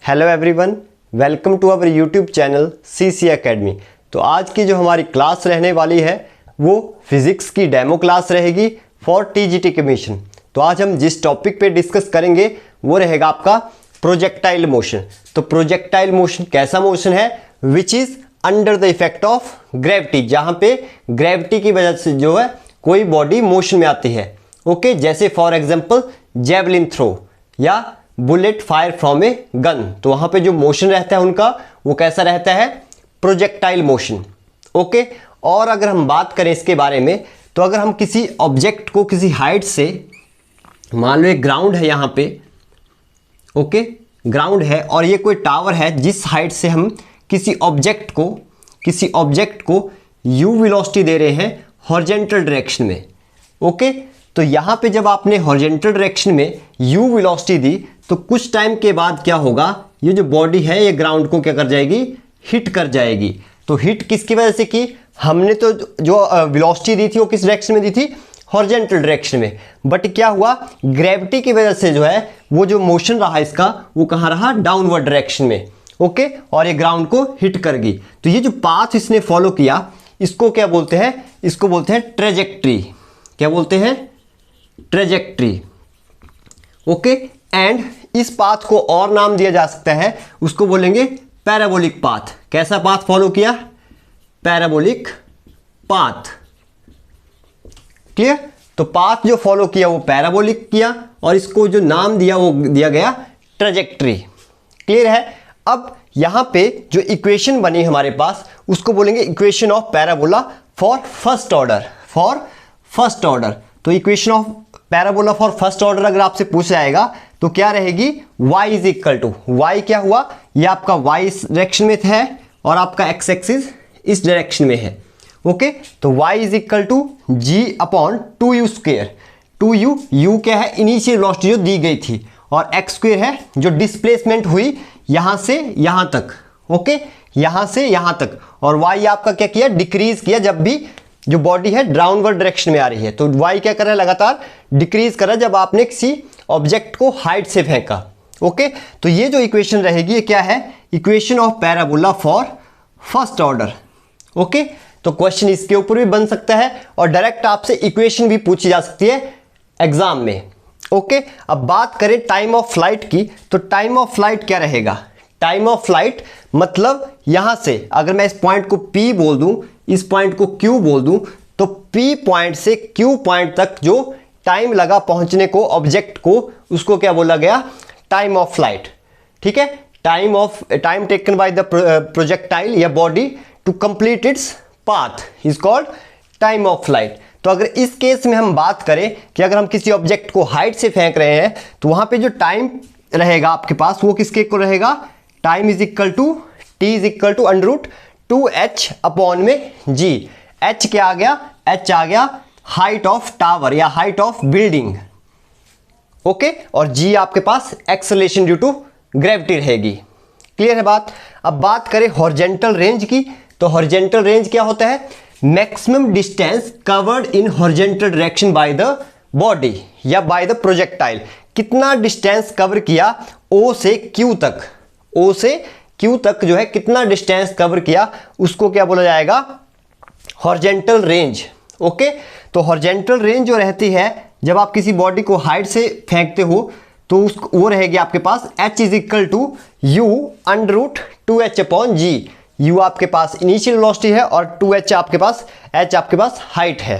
Hello everyone, welcome to our YouTube channel CC academy. तो आज की जो हमारी क्लास रहने वाली है वो फिज़िक्स की डेमो क्लास रहेगी फॉर टीजीटी कमीशन। तो आज हम जिस टॉपिक पे डिस्कस करेंगे वो रहेगा आपका प्रोजेक्टाइल मोशन। तो प्रोजेक्टाइल मोशन कैसा मोशन है which is under the effect of gravity, जहाँ पे ग्रेविटी की वजह से जो है कोई बॉडी मोशन में आती है। ओके, जैसे फॉर एग्जांपल जेवलिन थ्रो या bullet fire from a gun, तो वहां पे जो मोशन रहता है उनका वो कैसा रहता है, प्रोजेक्टाइल मोशन। ओके, और अगर हम बात करें इसके बारे में, तो अगर हम किसी ऑब्जेक्ट को किसी हाइट से, मान लो एक ग्राउंड है यहाँ पे, ओके ग्राउंड है और ये कोई टावर है, जिस हाइट से हम किसी ऑब्जेक्ट को यू वेलोसिटी दे रहे हैं हॉरिजॉन्टल डायरेक्शन में। ओके, तो यहाँ पे जब आपने हॉरिजॉन्टल डायरेक्शन में यू वेलोसिटी दी तो कुछ टाइम के बाद क्या होगा, ये जो बॉडी है ये ग्राउंड को क्या कर जाएगी, हिट कर जाएगी। तो हिट किसकी वजह से की, हमने तो जो वेलोसिटी दी थी वो किस डायरेक्शन में दी थी, हॉरिजॉन्टल डायरेक्शन में। बट क्या हुआ, ग्रेविटी की वजह से जो है वो जो मोशन रहा इसका वो कहाँ रहा, डाउनवर्ड डायरेक्शन में। ओके, और ये ग्राउंड को हिट कर गई। तो ये जो पाथ इसने फॉलो किया इसको क्या बोलते हैं, इसको बोलते हैं ट्रेजेक्ट्री। क्या बोलते हैं, ट्रेजेक्ट्री। ओके, एंड इस पाथ को और नाम दिया जा सकता है, उसको बोलेंगे पैराबोलिक पाथ। कैसा पाथ फॉलो किया, पैराबोलिक पाथ। क्लियर, तो पाथ जो फॉलो किया वो पैराबोलिक किया और इसको जो नाम दिया वो दिया गया ट्रेजेक्ट्री। क्लियर है। अब यहां पे जो इक्वेशन बनी हमारे पास उसको बोलेंगे equation of parabola for first order, for first order. तो equation of parabola for first order अगर आपसे पूछ जाएगा तो क्या रहेगी, y is equal to, y क्या हुआ, ये आपका y इस डायरेक्शन में है और आपका x एक्सिस इस डायरेक्शन में है। ओके, तो y is equal to g upon 2u square. 2u, u क्या है, इनिशियल वेलोसिटी जो दी गई थी, और x स्क्वेयर है जो डिस्प्लेसमेंट हुई यहां से यहां तक। ओके, यहां से यहां तक, और y आपका क्या किया, डिक्रीज किया जब भी जो बॉडी है डाउनवर्ड डायरेक्शन में आ रही है। तो y क्या कर रहा है, लगातार डिक्रीज कर रहा है जब आपने किसी ऑब्जेक्ट को हाइट से फेंका। ओके, तो ये जो इक्वेशन रहेगी ये क्या है, equation of parabola for first order. Okay, तो क्वेश्चन इसके ऊपर भी बन सकता है और डायरेक्ट आपसे इक्वेशन भी पूछी जा सकती है एग्जाम में। ओके, अब बात करें टाइम ऑफ फ्लाइट की, तो टाइम ऑफ फ्लाइट क्या रहेगा, टाइम ऑफ फ्लाइट मतलब यहां से अगर मैं इस पॉइंट को P बोल दूं, इस पॉइंट को Q बोल दूं, तो P पॉइंट से Q पॉइंट तक जो टाइम लगा पहुंचने को ऑब्जेक्ट को, उसको क्या बोला गया, टाइम ऑफ फ्लाइट। ठीक है, time taken by the projectile या body to complete its path is called time of flight. तो अगर इस केस में हम बात करें कि अगर हम किसी ऑब्जेक्ट को हाइट से फेंक रहे हैं तो वहां पे जो टाइम रहेगा आपके पास वो किसके इक्वल रहेगा, time is equal to T is equal to √2h upon में g। h क्या आ गया, h आ गया हाइट ऑफ टावर या हाइट ऑफ बिल्डिंग। ओके, और g आपके पास एक्सेलरेशन ड्यू टू ग्रेविटी रहेगी। क्लियर है बात। अब बात करें हॉरिजॉन्टल रेंज की, तो हॉरिजॉन्टल रेंज क्या होता है, maximum distance covered in horizontal direction by the body या बाय द प्रोजेक्टाइल। कितना डिस्टेंस कवर किया O से Q तक, O से Q तक जो है कितना डिस्टेंस कवर किया उसको क्या बोला जाएगा, हॉरिजॉन्टल रेंज। ओके, तो हॉरिजॉन्टल रेंज जो रहती है जब आप किसी बॉडी को हाइट से फेंकते हो तो वो रहेगी आपके पास h is equal to u √2h upon g। u आपके पास इनिशियल वेलोसिटी है और 2h आपके पास, h आपके पास हाइट है।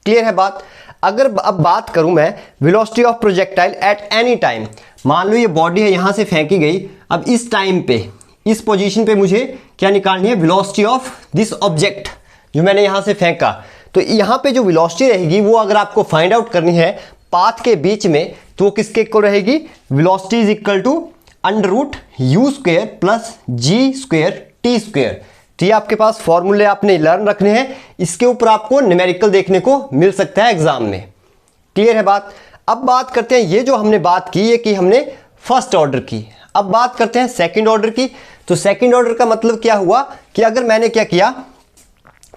क्लियर है बात। अगर अब बात करूं मैं velocity of projectile at any time, मान लो ये बॉडी है यहां से फेंकी गई, अब इस टाइम पे इस पोजीशन पे मुझे क्या निकालनी है, वेलोसिटी ऑफ दिस ऑब्जेक्ट जो मैंने यहां से फेंका। तो यहां पे जो वेलोसिटी रहेगी वो अगर आपको फाइंड आउट करनी है पाथ के बीच में, तो वो किसके इक्वल रहेगी, velocity is equal to √u square plus g square t square. तो ये आपके पास फॉर्मूले आपने लर्न रखने हैं, इसके ऊपर आपको न्यूमेरिकल देखने को मिल सकता है एग्जाम में। क्लियर है बात। अब बात करते हैं, ये जो हमने बात की ये कि हमने फर्स्ट ऑर्डर की, अब बात करते हैं सेकंड ऑर्डर की। तो सेकंड ऑर्डर का मतलब क्या हुआ कि अगर मैंने क्या किया,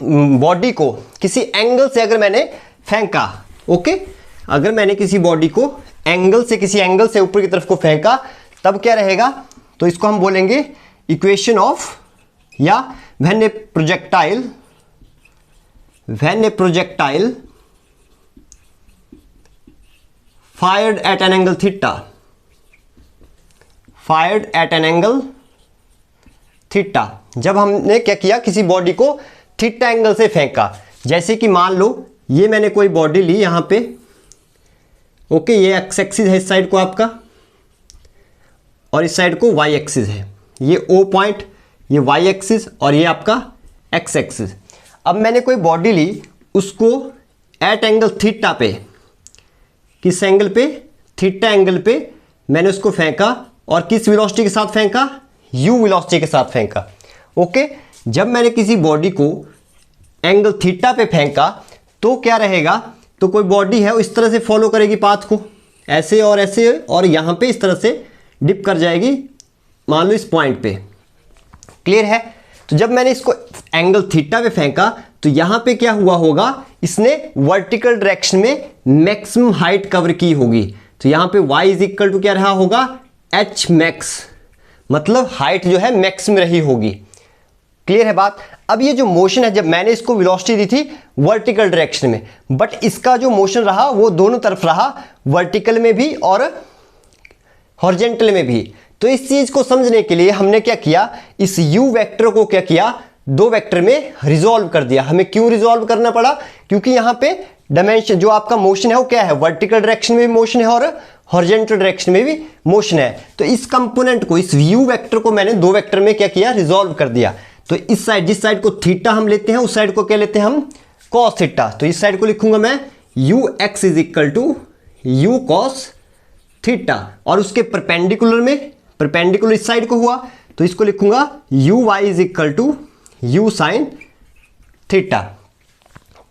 बॉडी को किसी एंगल से अगर मैंने फेंका, ओके, अगर मैंने किसी बॉडी को एंगल से, किसी एंगल से ऊपर की तरफ को फेंका, तब क्या रहेगा, तो इसको हम बोलेंगे इक्वेशन ऑफ, या when A projectile fired at an angle theta, जब हमने क्या किया, किसी बॉडी को थीटा एंगल से फेंका। जैसे कि मान लो ये मैंने कोई बॉडी ली यहां पे, ओके, ये एक्स एक्सिस है इस साइड को आपका, और इस साइड को वाई एक्सिस है, ये ओ पॉइंट, ये वाई एक्सिस और ये आपका एक्स एक्सिस। अब मैंने कोई बॉडी ली, उसको एट एंगल थीटा पे, किस एंगल पे, थीटा एंगल पे मैंने उसको फेंका, और किस वेलोसिटी के साथ फेंका, u वेलोसिटी के साथ फेंका। ओके, जब मैंने किसी बॉडी को एंगल थीटा पे फेंका तो क्या रहेगा, तो कोई बॉडी है वो इस तरह से फॉलो करेगी पाथ को, ऐसे और ऐसे, और यहाँ पे इस तरह से डिप कर जाएगी, मान लो इस पॉइंट पे। क्लियर है? तो जब मैंने इसको एंगल थीटा पे फेंका तो यहाँ पे क्या हुआ होगा, इसने वर्टिकल डायरेक्शन में मैक्सिमम हाइट कवर की होगी। तो यहाँ पे y इज इक्वल टू क्या रहा होगा, h मैक्स, मतलब हाइट जो है मैक्सिमम रही होगी। क्लियर है बात? अब ये जो मोशन है, जब मैंने इसको वेलोसिटी दी थी वर्टिकल डायरेक्शन में, बट इसका जो मोशन रहा वो दोनों तरफ रहा, वर्टिकल में भी और हॉरिजॉन्टल में भी। तो इस चीज को समझने के लिए हमने क्या किया, इस u वेक्टर को क्या किया, दो वेक्टर में रिजॉल्व कर दिया। हमें क्यों रिजॉल्व करना पड़ा, क्योंकि यहाँ पे डायमेंशन जो आपका मोशन है वो क्या है, वर्टिकल डायरेक्शन में भी मोशन है और हॉरिजॉन्टल डायरेक्शन में भी मोशन है। तो इस कंपोनेंट को, इस u वेक्टर को मैंने दो वेक्टर में क्या किया, रिजॉल्व कर दिया। तो इस साइड, जिस साइड को थीटा हम लेते हैं, उस साइड को क्या लेते हैं हम, कॉस थीटा। तो इस साइड को लिखूंगा मैं ux is equal to u cos theta, और उसके परपेंडिकुलर में, परपेंडिकुलर इस साइड को हुआ तो इसको लिखूंगा uy is equal to u sine theta.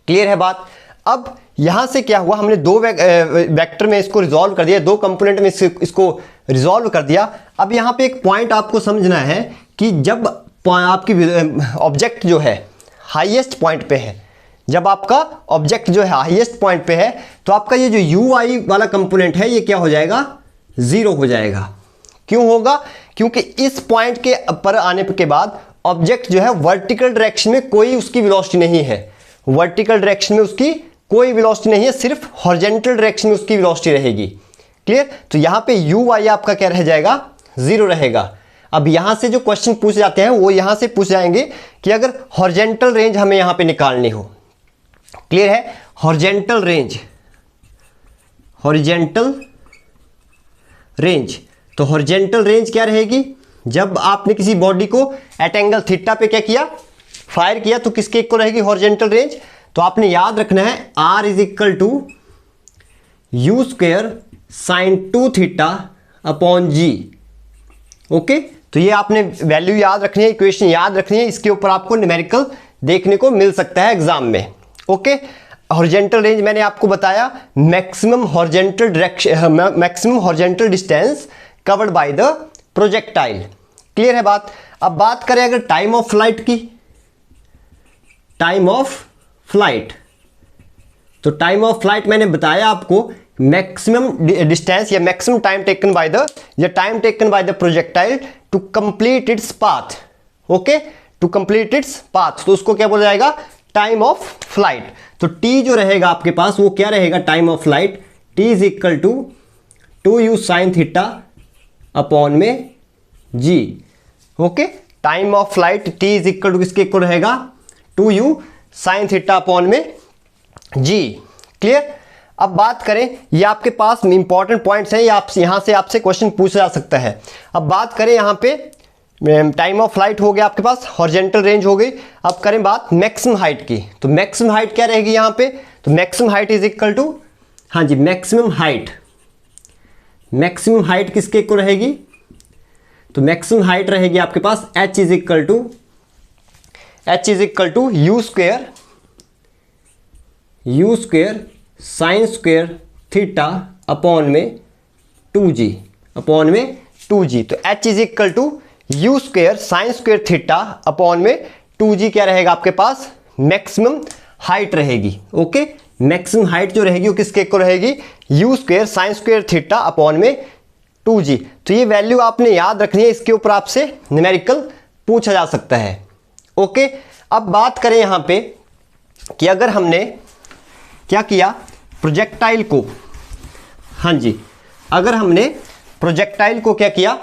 Clear है बात? अब यहां से क्या हुआ, हमने दो वेक्टर में इसको रिजॉल्व कर दिया, दो कंपोनेंट में इसको रिजॉल्व कर दिया। अब यहां पे एक पॉइंट आपको समझना है कि जब आपकी ऑब्जेक्ट जो है हाईएस्ट पॉइंट पे है, जब आपका ऑब्जेक्ट जो है हाईएस्ट पॉइंट पे है, तो आपका ये जो ui वाला कंपोनेंट है ये क्या हो जाएगा, जीरो हो जाएगा। क्यों होगा, क्योंकि इस पॉइंट के पर आने के बाद ऑब्जेक्ट जो है वर्टिकल डायरेक्शन में कोई उसकी वेलोसिटी नहीं है, वर्टिकल डायरेक्शन में उसकी कोई वेलोसिटी नहीं है, सिर्फ हॉरिजॉन्टल डायरेक्शन में उसकी वेलोसिटी रहेगी। क्लियर? तो यहाँ पे ui आपका क्या रह जाएगा, जीरो रहेगा। अब यहां से जो क्वेश्चन पूछे जाते हैं वो यहां से पूछ जाएंगे कि अगर हॉरिजॉन्टल रेंज हमें यहां पे निकालनी हो। क्लियर है? हॉरिजॉन्टल रेंज, हॉरिजॉन्टल रेंज, तो हॉरिजॉन्टल रेंज क्या रहेगी, जब आपने किसी बॉडी को एट एंगल थीटा पे क्या किया, फायर किया, तो किसके इक्वल रहेगी हॉरिजॉन्टल रेंज। तो आपने याद रखना है r is equal to U square sine 2 theta upon g। Okay, तो ये आपने वैल्यू याद रखनी है, इक्वेशन याद रखनी है, इसके ऊपर आपको न्यूमेरिकल देखने को मिल सकता है एग्जाम में। ओके, हॉरिजॉन्टल रेंज मैंने आपको बताया, maximum horizontal direction, maximum horizontal distance covered by the projectile. Clear है बात? अब बात करें अगर टाइम ऑफ फ्लाइट की, टाइम ऑफ फ्लाइट, तो टाइम ऑफ फ्लाइट मैंने बताया आपको, मैक्सिमम डिस्टेंस या maximum time taken by the, या time taken by the projectile to complete its path. Okay, to complete its path, तो उसको क्या बोला जाएगा, टाइम ऑफ फ्लाइट। तो t जो रहेगा आपके पास वो क्या रहेगा, time of flight, t is equal to 2u sine theta upon में g। Okay, time of flight t is equal to किसके इक्वल रहेगा, 2u साइन थीटा अपॉन में g। क्लियर? अब बात करें, ये आपके पास इंपॉर्टेंट पॉइंट्स हैं, ये आप यहां से आपसे क्वेश्चन पूछा जा सकता है। अब बात करें यहां पे टाइम ऑफ फ्लाइट हो गया आपके पास, हॉरिजॉन्टल रेंज हो गई। अब करें बात मैक्सिमम हाइट की, तो मैक्सिमम हाइट क्या रहेगी यहां पे, तो maximum height is equal to, हाँ जी, मैक्सिमम हाइट, मैक्सिमम हाइट किसके इक्वल रहेगी, तो मैक्सिमम हाइट रहेगी आपके पास h is equal to U square sine square theta upon में 2g, अपॉन में 2g। तो h is equal to U square sine square theta upon में 2g क्या रहेगा आपके पास, मैक्सिमम हाइट रहेगी। ओके, मैक्सिमम हाइट जो रहेगी वो किसके इक्वल रहेगी, U square sine square theta upon में 2G। तो ये वैल्यू आपने याद रखनी है, इसके ऊपर आपसे न्यूमेरिकल पूछा जा सकता है। ओके, अब बात करें यहाँ पे कि अगर हमने क्या किया, प्रोजेक्टाइल को, हाँ जी, अगर हमने प्रोजेक्टाइल को क्या किया,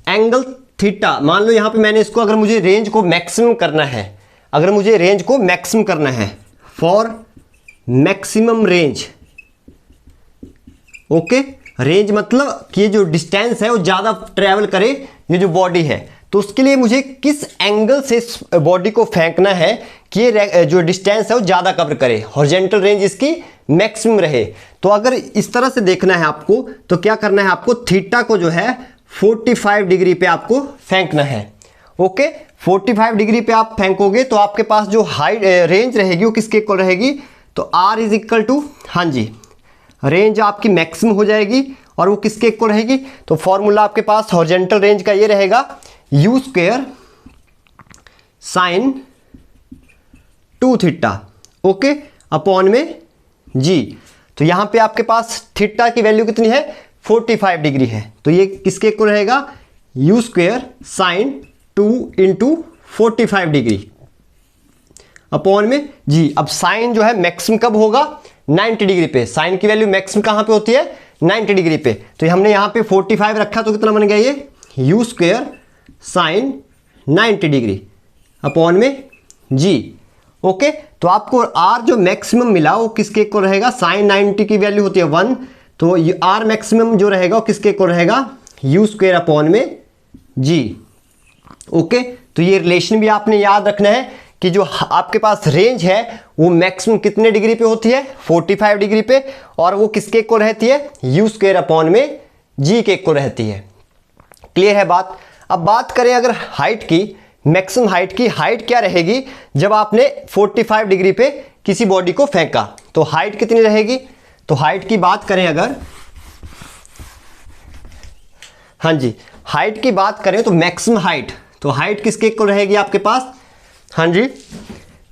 एंगल थीटा, मान लो यहाँ पे मैंने इसको, अगर मुझे रेंज को मैक्सिमम करना है, अगर मुझे रेंज को मैक्सिमम करना है, for maximum range, okay, range मतलब कि ये जो डिस्टेंस है वो ज़्यादा ट्रैवल करे ये जो बॉडी है, तो उसके लिए मुझे किस एंगल से बॉडी को फेंकना है कि ये जो डिस्टेंस है वो ज़्यादा कवर करे, हॉरिजॉन्टल रेंज इसकी मैक्सिमम रहे। तो अगर इस तरह से देखना है आपको, तो क्या करना है आपको, थीटा को जो है 45 डिग्री पे आपको फेंकना है। ओके, 45 डिग्री पे आप फेंकोगे तो आपके पास जो हाइट रेंज रहेगी वो किसके इक्वल रहेगी, तो R इज इक्वल टू, हाँ जी, रेंज आपकी मैक्सिमम हो जाएगी और वो किसके इक्वल रहेगी, तो फॉर्मूला आपके पास हॉरिजॉन्टल रेंज का ये रहेगा, U square sine 2 theta, okay, upon में G। तो यहाँ पे आपके पास थीटा की वैल्यू कितनी है, 45 डिग्री है, तो ये किसके इक्वल रहेगा, U square sine 2 into 45 degree upon में G। अब साइन जो है मैक्सिमम कब होगा, 90 डिग्री पे, साइन की वैल्यू मैक्सिमम कहाँ पे होती है, 90 डिग्री पे। तो हमने यहाँ पे 45 रखा तो कितना बन गया ये, U square sign 90 degree upon में G। ओके, तो आपको R जो मैक्सिमम मिला वो किसके इक्वल रहेगा, साइन 90 की वैल्यू होती है 1, तो ये R मैक्सिमम जो रहेगा वो किसके इक्वल रहेगा, U स्क्वायर अपॉन में G। ओके, तो ये रिलेशन भी आपने याद रखना है कि जो आपके पास रेंज है वो मैक्सिमम कितने डिग्री पे होती है, 45 डिग्री पे, और वो किसके इक्वल रहती है, U स्क्वायर अपॉन में G के इक्वल रहती है। क्लियर है बात। अब बात करें अगर हाइट की, मैक्सिमम हाइट की, हाइट क्या रहेगी जब आपने 45 डिग्री पे किसी बॉडी को फेंका, तो हाइट कितनी रहेगी, तो हाइट की बात करें अगर, हाँ जी, हाइट की बात करें तो मैक्सिमम हाइट, तो हाइट किसके इक्वल रहेगी आपके पास, हाँ जी,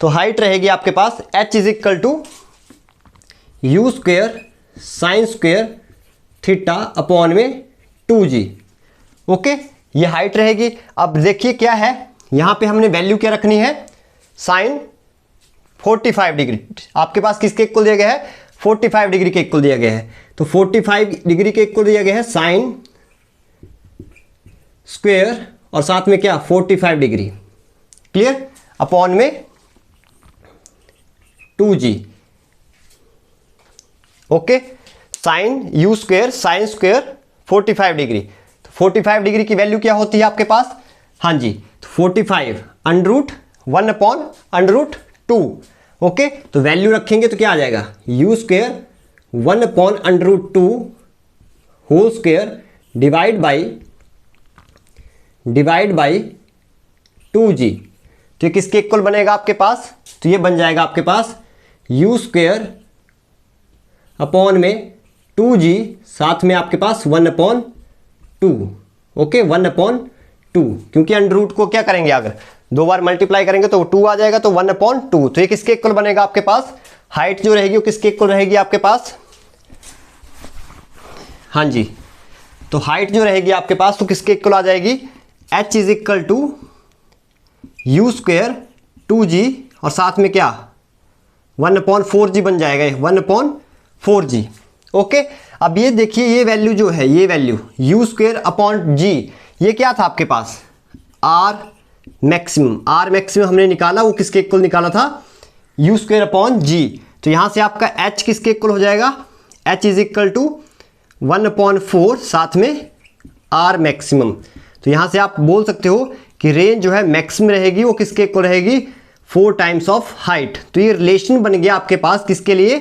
तो हाइट रहेगी आपके पास h is equal to U square sine square theta upon में 2G। ओके, ये हाइट रहेगी। अब देखिए क्या है, यहाँ पे हमने वैल्यू क्या रखनी है, साइन 45 डिग्री, आपके पास किसके इक्वल दिया गया है, 45 डिग्री के इक्वल दिया गया है, तो 45 डिग्री के इक्वल दिया गया है साइन स्क्वायर और साथ में क्या 45 डिग्री, क्लियर, अपॉन में 2G। Okay, sine U square sine square 45 degree, तो 45 डिग्री की वैल्यू क्या होती है आपके पास, हाँ जी, तो 45 under root 1 upon under root 2। Okay, तो वैल्यू रखेंगे तो क्या आ जाएगा, U square 1 upon under root 2 whole square divide by 2G। तो ये किसके इक्वल बनेगा आपके पास, तो ये बन जाएगा आपके पास U स्क्वायर अपॉन में 2G, साथ में आपके पास 1 अपॉन 2। ओके, 1 अपॉन 2, क्योंकि अंडर रूट को क्या करेंगे, अगर 2 बार मल्टीप्लाई करेंगे तो 2 आ जाएगा, तो 1 अपॉन 2। तो ये किसके इक्वल बनेगा आपके पास, हाइट जो रहेगी वो किसके इक्वल रहेगी आपके पास, हाँ जी, तो हाइट जो रहेगी आपके पास तो किसके इक्वल आ जाएगी, h is equal to U square 2G और साथ में क्या 1 अपॉन 4G बन जाएगा, 1 अपॉन 4G। ओके, अब ये देखिए ये वैल्यू जो है, ये value U square upon G, ये क्या था आपके पास, R मैक्सिमम, R मैक्सिमम हमने निकाला, वो किसके इक्वल निकाला था, U स्क्वायर अपॉन G। तो यहाँ से आपका H किसके इक्वल हो जाएगा, H is equal to 1 upon 4 साथ में R मैक्सिमम। तो यहाँ से आप बोल सकते हो कि रेंज जो है मैक्सिमम रहेगी वो किसके इक्वल रहेगी, 4 टाइम्स ऑफ हाइट। तो ये रिलेशन बन गया आपके पास किसके लिए,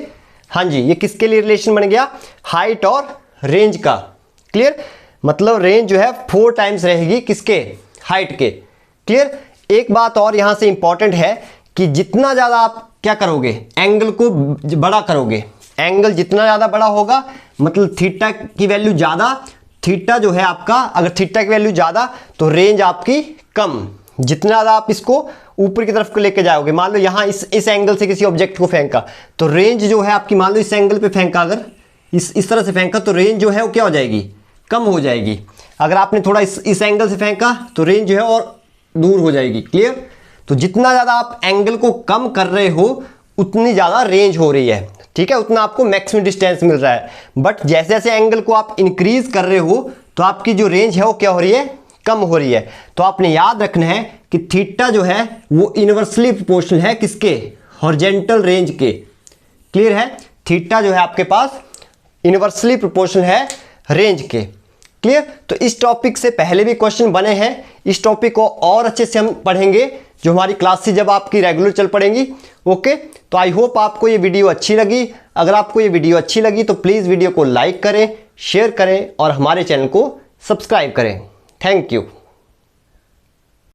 हाँ जी, ये किसके लिए रिलेशन बन गया, हाइट और रेंज का। क्लियर, मतलब रेंज जो है 4 टाइम्स रहेगी किसके, हाइट के। क्लियर, एक बात और यहाँ से इंपॉर्टेंट है कि जितना ज़्यादा आप क्या करोगे, एंगल को बड़ा करोगे, एंगल जितना ज़्यादा बड़ा होगा मतलब थीटा की वैल्यू ज़्यादा, थीटा जो है आपका, अगर थीटा की वैल्यू ज़्यादा तो रेंज आपकी कम। जितना ज़्यादा आप इसको ऊपर की तरफ को लेके जाओगे, मान लो यहाँ इस एंगल से किसी ऑब्जेक्ट को फेंका तो रेंज जो है आपकी, मान लो इस एंगल पे फेंका, अगर इस तरह से फेंका तो रेंज जो है वो क्या हो जाएगी, कम हो जाएगी। अगर आपने थोड़ा इस एंगल से फेंका तो रेंज जो है और दूर हो जाएगी। क्लियर? तो जितना ज़्यादा आप एंगल को कम कर रहे हो उतनी ज़्यादा रेंज हो रही है, ठीक है, उतना आपको मैक्सिमम डिस्टेंस मिल रहा है। बट जैसे जैसे एंगल को आप इंक्रीज कर रहे हो तो आपकी जो रेंज है वो क्या हो रही है, कम हो रही है। तो आपने याद रखना है कि थीटा जो है वो इनवर्सली प्रोपोर्शनल है किसके, हॉरिजॉन्टल रेंज के। क्लियर है? थीटा जो है आपके पास इनवर्सली प्रोपोर्शनल है रेंज के। क्लियर? तो इस टॉपिक से पहले भी क्वेश्चन बने हैं, इस टॉपिक को और अच्छे से हम पढ़ेंगे जो हमारी क्लासेस जब आपकी रेगुलर चल पड़ेंगी। ओके, तो आई होप आपको ये वीडियो अच्छी लगी। अगर आपको ये वीडियो अच्छी लगी तो प्लीज़ वीडियो को लाइक करें, शेयर करें और हमारे चैनल को सब्सक्राइब करें। Thank you.